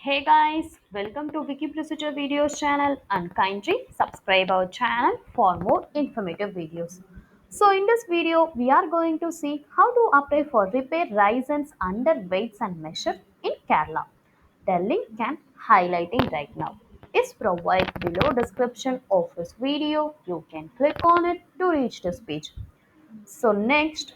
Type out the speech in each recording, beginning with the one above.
Hey guys, welcome to Wiki Procedure Videos channel and kindly subscribe our channel for more informative videos. So in this video, we are going to see how to apply for repair license under weights and measure in Kerala. The link can highlighting right now is provided below description of this video. You can click on it to reach this page. So next,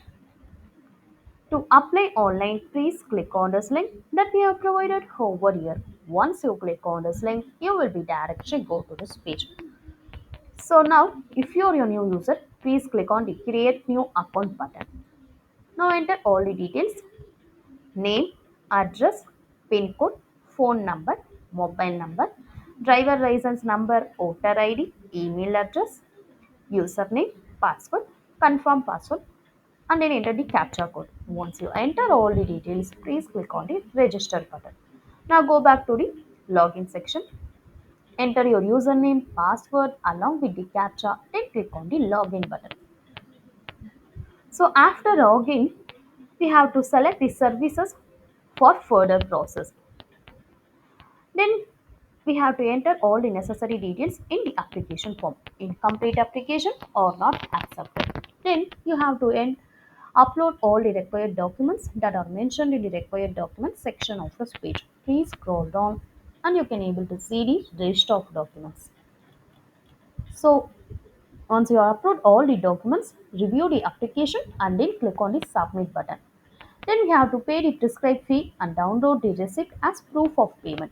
to apply online, please click on this link that we have provided over here. Once you click on this link, you will be directly go to this page. So now, if you are a new user, please click on the create new account button. Now enter all the details: name, address, pin code, phone number, mobile number, driver license number, voter ID, email address, username, password, confirm password, and then enter the captcha code. Once you enter all the details, please click on the register button. Now go back to the login section. Enter your username, password along with the captcha, then click on the login button. So after login, we have to select the services for further process. Then we have to enter all the necessary details in the application form. Incomplete application or not accepted. Then you have to upload all the required documents that are mentioned in the required documents section of this page. Please scroll down and you can able to see the list of documents. So once you upload all the documents, review the application and then click on the submit button. Then we have to pay the prescribed fee and download the receipt as proof of payment.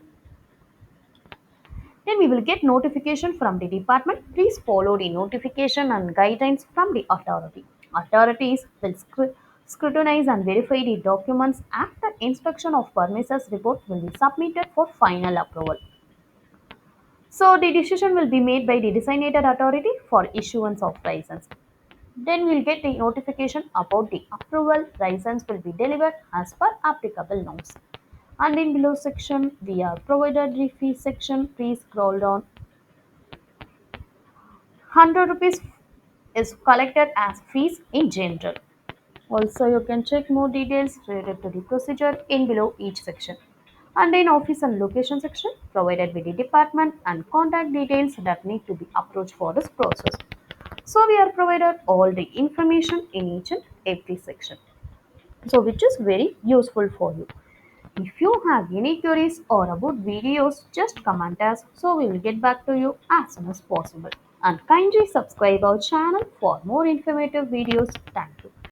Then we will get notification from the department. Please follow the notification and guidelines from the authority. Authorities will scrutinize and verify the documents after inspection of premises report will be submitted for final approval. So the decision will be made by the designated authority for issuance of license. Then we'll get the notification about the approval. License will be delivered as per applicable norms. And in below section, we are provided the fee section. Please scroll down. 100 rupees is collected as fees in general. Also, you can check more details related to the procedure in below each section. And in office and location section, provided with the department and contact details that need to be approached for this process. So we are provided all the information in each and every section. So which is very useful for you. If you have any queries or about videos, just comment us so we will get back to you as soon as possible. And kindly subscribe our channel for more informative videos. Thank you.